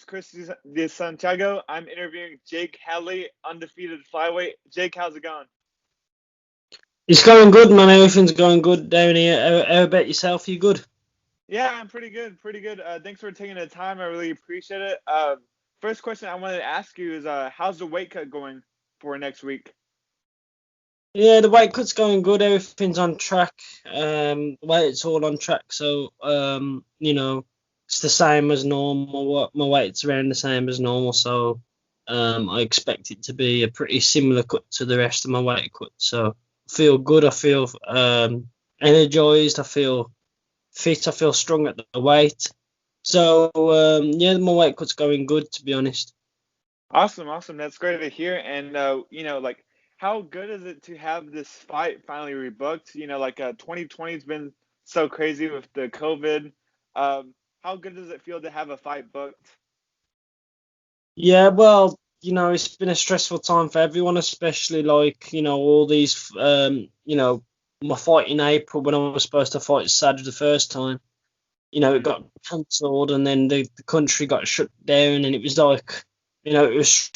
Chris De Santiago. I'm interviewing Jake Hadley, undefeated flyweight. Jake, how's it going? It's going good, man. Everything's going good down here. How about yourself? You good? Yeah, I'm pretty good, pretty good. Thanks for taking the time. I really appreciate it. First question I wanted to ask you is, how's the weight cut going for next week? Yeah, the weight cut's going good. Everything's on track. Weight's all on track. So, it's the same as normal. My weight's around the same as normal. So, I expect it to be a pretty similar cut to the rest of my weight cut. So, I feel good. I feel energized. I feel fit. I feel strong at the weight. So, yeah, my weight cut's going good, to be honest. Awesome, awesome. That's great to hear. And like, how good is it to have this fight finally rebooked? 2020's been so crazy with the COVID. How good does it feel to have a fight booked? Yeah, well, it's been a stressful time for everyone, especially all these, my fight in April when I was supposed to fight Sadr the first time, it got cancelled and then the country got shut down and it was like, it was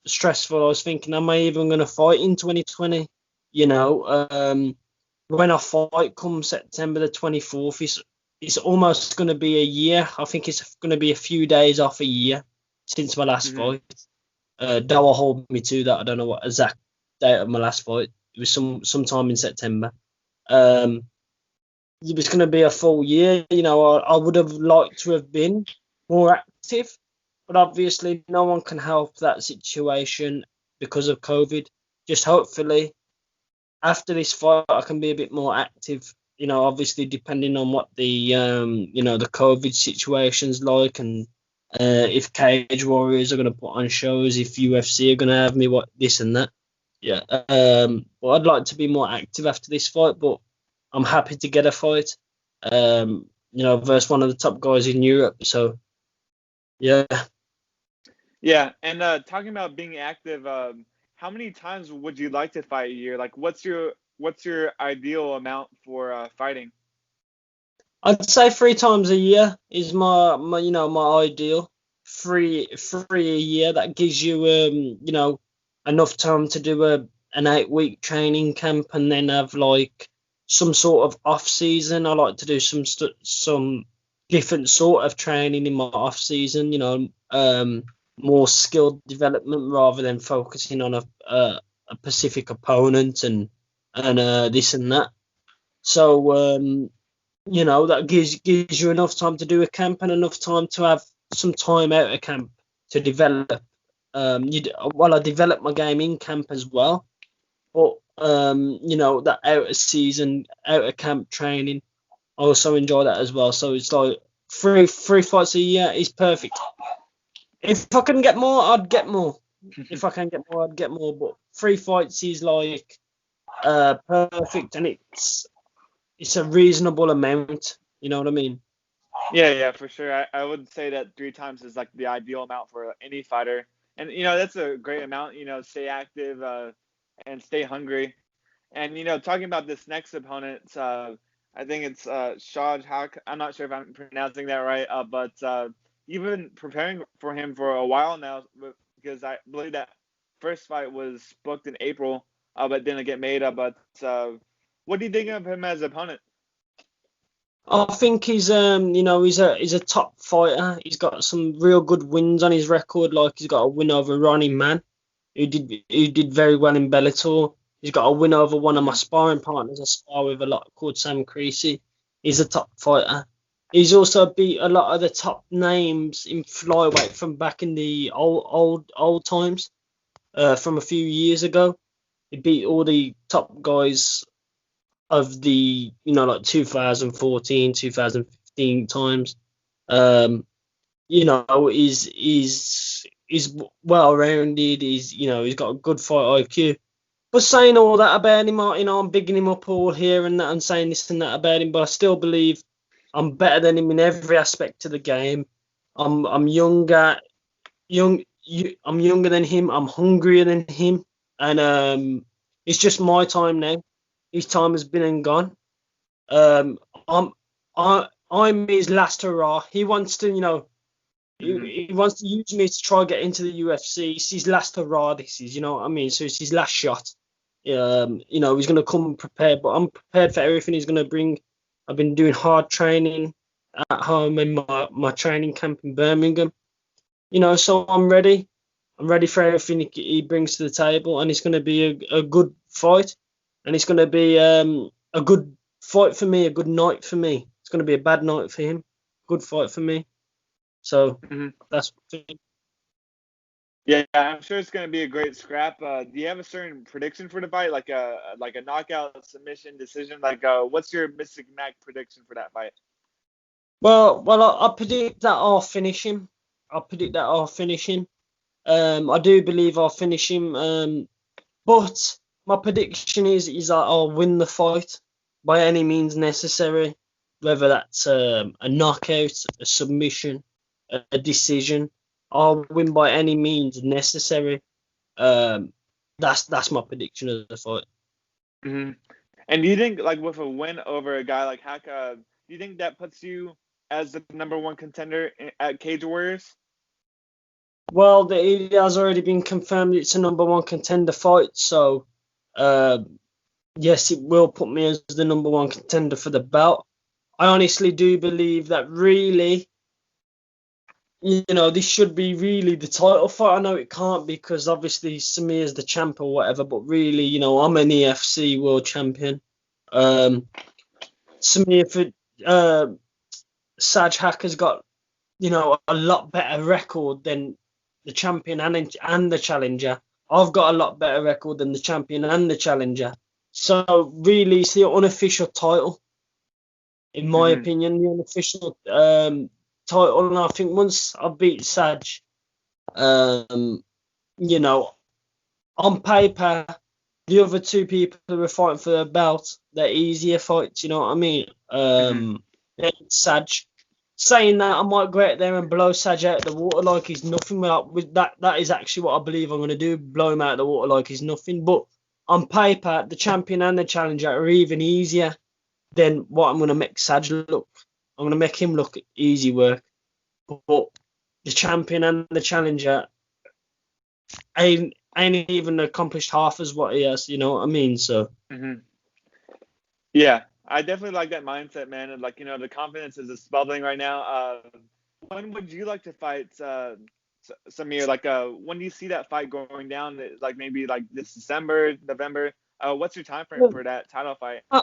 stressful. I was thinking, am I even going to fight in 2020? You know, when I fight come September the 24th, it's almost going to be a year. I think it's going to be a few days off a year since my last Hmm. fight. That will hold me to that. I don't know what exact date of my last fight. It was sometime in September. Um, it was going to be a full year. I would have liked to have been more active, but obviously no one can help that situation because of COVID. Just hopefully after this fight I can be a bit more active. Obviously depending on what the COVID situation's like and if Cage Warriors are going to put on shows, if UFC are going to have me, what this and that. Yeah. But I'd like to be more active after this fight, but I'm happy to get a fight. Versus one of the top guys in Europe. So yeah. Yeah, and talking about being active, how many times would you like to fight a year? Like, what's your ideal amount for fighting? I'd say 3 times a year is my ideal. Three a year. That gives you enough time to do an 8 week training camp and then have like some sort of off season. I like to do some different sort of training in my off season. More skill development rather than focusing on a specific opponent and this and that. So that gives you enough time to do a camp and enough time to have some time out of camp to develop. I develop my game in camp as well, but that out of season, out of camp training, I also enjoy that as well. So it's like three fights a year is perfect. If I can get more, I'd get more. If I can get more, I'd get more. But 3 fights is like perfect, and it's a reasonable amount. You know what I mean? Yeah, yeah, for sure. I would say that 3 times is like the ideal amount for any fighter, and that's a great amount. Stay active, and stay hungry. And talking about this next opponent, I think it's Shaj Haq. I'm not sure if I'm pronouncing that right, but you've been preparing for him for a while now, because I believe that first fight was booked in April, but didn't get made. But what do you think of him as opponent? I think he's a top fighter. He's got some real good wins on his record. Like he's got a win over Ronnie Man, who did very well in Bellator. He's got a win over one of my sparring partners I spar with a lot called Sam Creasy. He's a top fighter. He's also beat a lot of the top names in flyweight from back in the old times, from a few years ago. He beat all the top guys of the like 2014, 2015 times. Um, he's well rounded. He's got a good fight IQ. But saying all that about him, I'm bigging him up all here and that, and saying this and that about him. But I still believe I'm better than him in every aspect of the game. I'm younger, I'm younger than him. I'm hungrier than him, and it's just my time now. His time has been and gone. Um, I'm I'm his last hurrah. He wants to, Hmm. He wants to use me to try and get into the UFC. It's his last hurrah. This is, you know what I mean. So it's his last shot. You know, he's gonna come prepared, but I'm prepared for everything he's gonna bring. I've been doing hard training at home in my training camp in Birmingham. You know, so I'm ready. I'm ready for everything he brings to the table, and it's gonna be a good fight, and it's gonna be a good fight for me, a good night for me. It's gonna be a bad night for him, good fight for me. So Hmm. that's Yeah, I'm sure it's going to be a great scrap. Do you have a certain prediction for the fight, like a knockout, submission, decision? What's your Mystic Mac prediction for that fight? well. I predict that I'll finish him. I predict that I'll finish him. I do believe I'll finish him. But my prediction is that I'll win the fight by any means necessary, whether that's a knockout, a submission, a decision. I'll win by any means necessary. Um, that's my prediction of the fight. Hmm. And do you think, like, with a win over a guy like Haka, do you think that puts you as the number one contender at Cage Warriors? Well, it has already been confirmed it's a number one contender fight, so uh, yes, it will put me as the number one contender for the belt. I honestly do believe that really, you know, this should be really the title fight. I know it can't because obviously Samir's the champ or whatever, but really, you know, I'm an EFC world champion. Um, Samir for Saj Hacker's got, you know, a lot better record than the champion and the challenger. I've got a lot better record than the champion and the challenger. So really, it's the unofficial title, in my Hmm. opinion, the unofficial title. And I think once I beat Saj, um, you know, on paper, the other two people who are fighting for the belt, they're easier fights. You know what I mean? Hmm. Then Saj. Saying that, I might go out there and blow Saj out of the water like he's nothing. With that, that is actually what I believe I'm going to do: blow him out of the water like he's nothing. But on paper, the champion and the challenger are even easier than what I'm going to make Saj look. I'm going to make him look easy work. But the champion and the challenger ain't even accomplished half as what he has. You know what I mean? So Hmm. Yeah, I definitely like that mindset, man. And like, the confidence is just bubbling right now. When would you like to fight Samir? When do you see that fight going down? Like maybe like this December, November. What's your time frame for that title fight? I-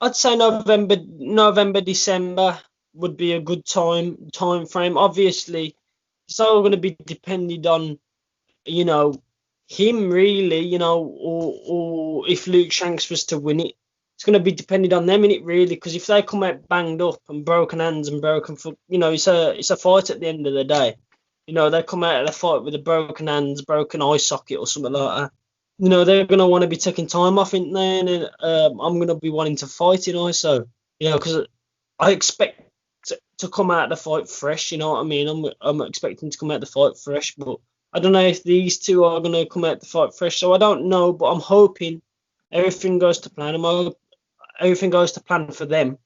I'd say November, December would be a good time frame. Obviously, it's all going to be dependent on, you know, him really, you know, or if Luke Shanks was to win it. It's going to be dependent on them in it really, because if they come out banged up and broken hands and broken foot, you know, it's a fight at the end of the day. You know, they come out of the fight with a broken hands, broken eye socket or something like that. You know, they're going to want to be taking time off, in there, and I'm going to be wanting to fight, you know, so, you know, because I expect to come out of the fight fresh, you know what I mean? I'm expecting to come out of the fight fresh, but I don't know if these two are going to come out the fight fresh, so I don't know, but I'm hoping everything goes to plan. Everything goes to plan for them.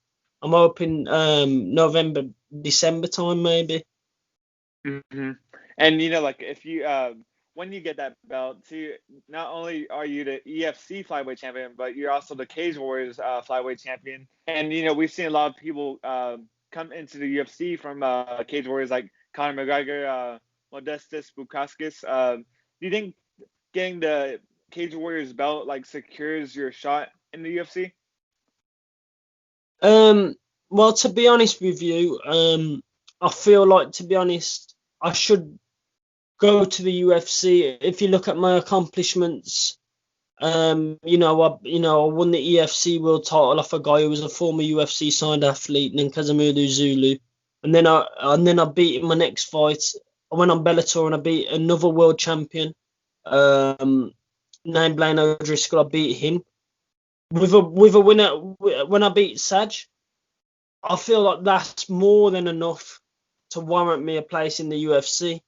I'm hoping November, December time maybe. Hmm. And like if you when you get that belt, too, not only are you the EFC flyweight champion, but you're also the Cage Warriors flyweight champion. And we've seen a lot of people come into the UFC from Cage Warriors, like Conor McGregor, Modestas Bukauskas. Do you think getting the Cage Warriors belt like secures your shot in the UFC? Um, well, to be honest with you, I feel like, to be honest, I should go to the UFC. If you look at my accomplishments, I won the EFC world title off a guy who was a former UFC signed athlete, Nkazumudu Zulu, and then I beat in my next fight. I went on Bellator and I beat another world champion, um, named Blaine O'Driscoll. I beat him with a winner when I beat Saj. I feel like that's more than enough to warrant me a place in the UFC.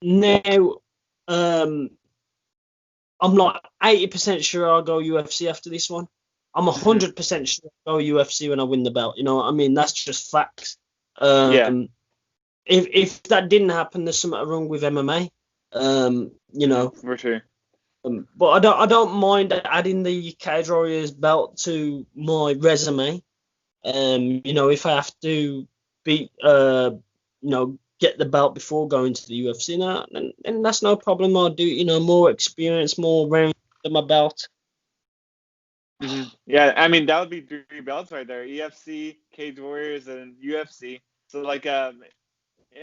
Now, um, I'm like 80% sure I'll go UFC after this one. I'm Hmm. 100% sure I'll go UFC when I win the belt. You know what I mean? That's just facts. Yeah. Um, if that didn't happen, there's something wrong with MMA. You know, For sure. but I don't mind adding the Cage Warriors belt to my resume. You know, if I have to beat, you know, get the belt before going to the UFC, now, then that's no problem. I'll do, you know, more experience, more rounds under my belt. Yeah, I mean that would be 3 belts right there: EFC, Cage Warriors, and UFC. So like, yeah,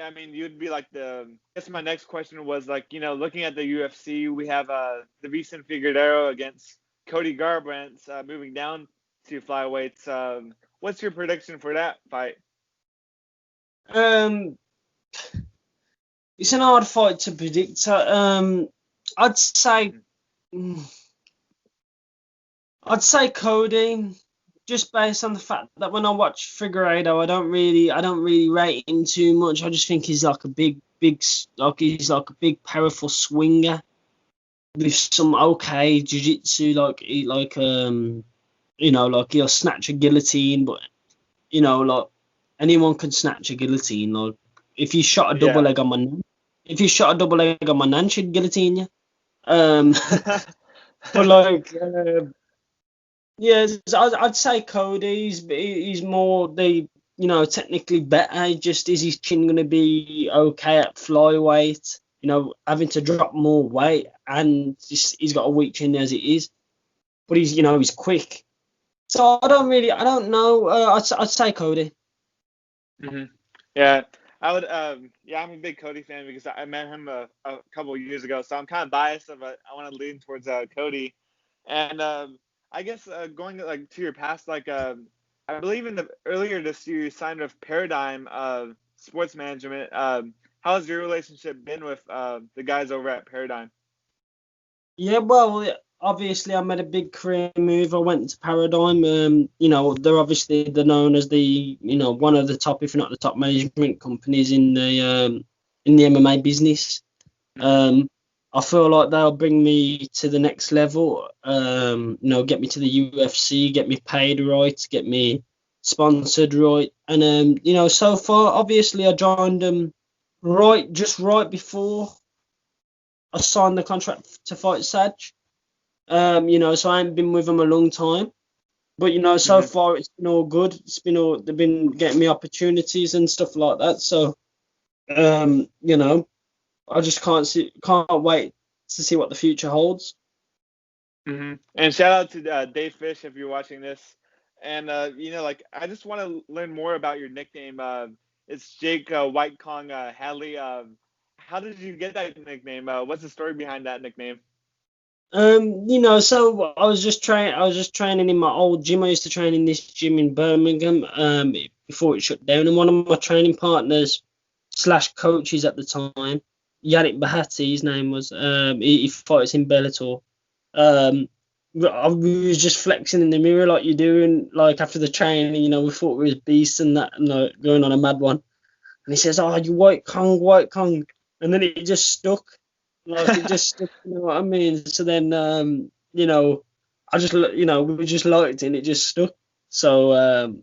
I mean you'd be like the. I guess my next question was like, looking at the UFC, we have the recent Figueroa against Cody Garbrandt moving down to flyweights. What's your prediction for that fight? Um, it's an hard fight to predict. I'd say, mm, I'd say Cody, just based on the fact that when I watch Figueiredo, I don't really rate him too much. I just think he's like a he's like a big, powerful swinger with some okay jiu-jitsu, you know, like he'll snatch a guillotine, but you know, like anyone can snatch a guillotine. Like if you shot a double Yeah. leg on my nan, if you shot a double leg on my nan, she'd guillotine you. Um, but like, yeah, I'd say Cody. He's more the, you know, technically better. Just is his chin gonna be okay at flyweight? You know, having to drop more weight, and he's got a weak chin as it is. But he's, you know, he's quick. So I don't know. I'd say Cody. hmm Yeah, I would. Yeah, I'm a big Cody fan because I met him a couple of years ago, so I'm kind of biased, but I want to lean towards Cody. And I guess going like to your past, like I believe in the earlier this year you signed with Paradigm Sports Management. How's your relationship been with the guys over at Paradigm? Yeah, well, obviously I made a big career move. I went to Paradigm. You know, they're known as the, you know, one of the top, if not the top management companies in the MMA business. hmm Um, I feel like they'll bring me to the next level. You know, get me to the UFC, get me paid right, get me sponsored right, and you know, so far, obviously, I joined them right before I signed the contract to fight Saj. You know, so I haven't been with them a long time. But you know, so hmm far it's been all good. They've been getting me opportunities and stuff like that. So you know, I just can't wait to see what the future holds. And shout out to Dave Fish if you're watching this. And like I just want to learn more about your nickname. It's Jake White Kong Hadley. How did you get that nickname? What's the story behind that nickname? You know, so I was just training in my old gym. I used to train in this gym in Birmingham, before it shut down. And one of my training partners slash coaches at the time, Yannick Bahati, his name was, he fights in Bellator. Um, I was just flexing in the mirror like you're doing, like after the training, you know, we thought we was beasts and that, and like, going on a mad one. And he says, "Oh, you White Kong," and then it just stuck, like it just stuck. You know what I mean? So then, you know, you know, we just liked it, and it just stuck. So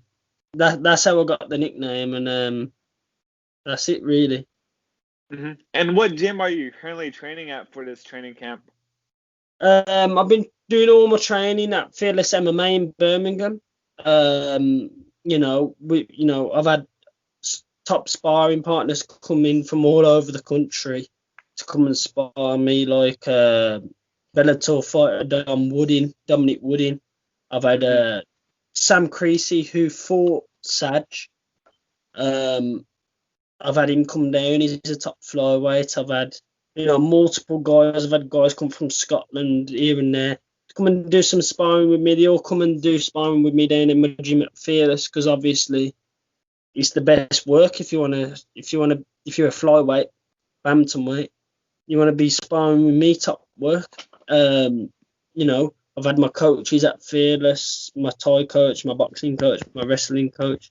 that's how I got the nickname, and that's it really. And what gym are you currently training at for this training camp? I've been doing all my training at Fearless MMA in Birmingham. You know, I've had top sparring partners come in from all over the country to come and spar me, like Bellator fighter Dominic Wooding. I've had hmm Sam Creasy who fought Saj. Um, I've had him come down. He's a top flyweight. I've had, you know, multiple guys. I've had guys come from Scotland here and there to come and do some sparring with me. They all come and do sparring with me down in my gym at Fearless because obviously it's the best work if you're a flyweight, bantamweight, you want to be sparring with me, top work. You know, I've had my coaches at Fearless, my Thai coach, my boxing coach, my wrestling coach.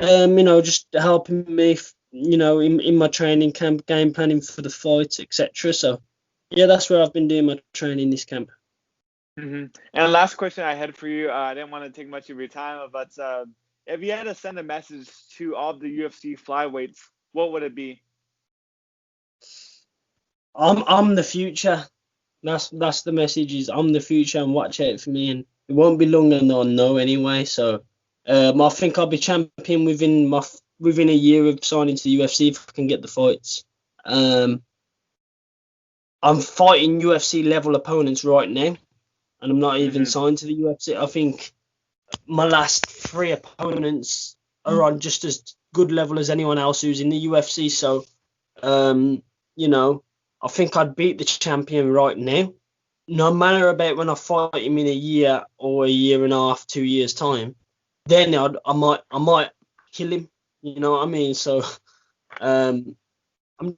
You know, just helping me, you know, in my training camp, game planning for the fight, etc. So, yeah, that's where I've been doing my training this camp. And last question I had for you, I didn't want to take much of your time, but if you had to send a message to all the UFC flyweights what would it be? I'm the future. That's the message. Is I'm the future, and watch out for me. And it won't be long, and I'll know anyway. So, I think I'll be champion within a year of signing to the UFC if I can get the fights. I'm fighting UFC level opponents right now, and I'm not even signed to the UFC. I think my last 3 opponents are on just as good level as anyone else who's in the UFC. So, you know, I think I'd beat the champion right now. No matter about when I fight him in a year or a year and a half, 2 years time, then I might kill him. You know what I mean? So, I'm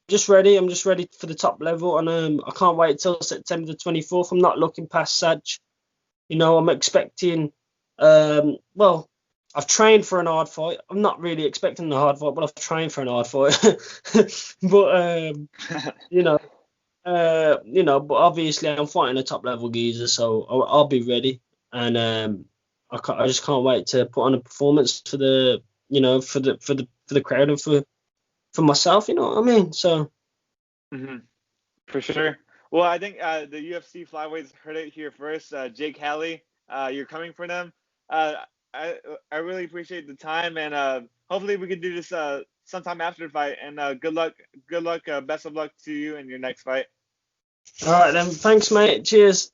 just ready. I'm just ready for the top level, and I can't wait till September the 24th. I'm not looking past Saj. You know, I'm expecting. Well, I've trained for an hard fight. I'm not really expecting a hard fight, but I've trained for an hard fight. But you know, but obviously I'm fighting a top level geezer, so I'll be ready, and I just can't wait to put on a performance for the for the crowd and for myself. You know what I mean? So. For sure. Well, I think the UFC flyweights heard it here first. Jake Halley, you're coming for them. Uh, I really appreciate the time, and hopefully we can do this sometime after the fight. And good luck, best of luck to you in your next fight. All right then. Thanks, mate. Cheers.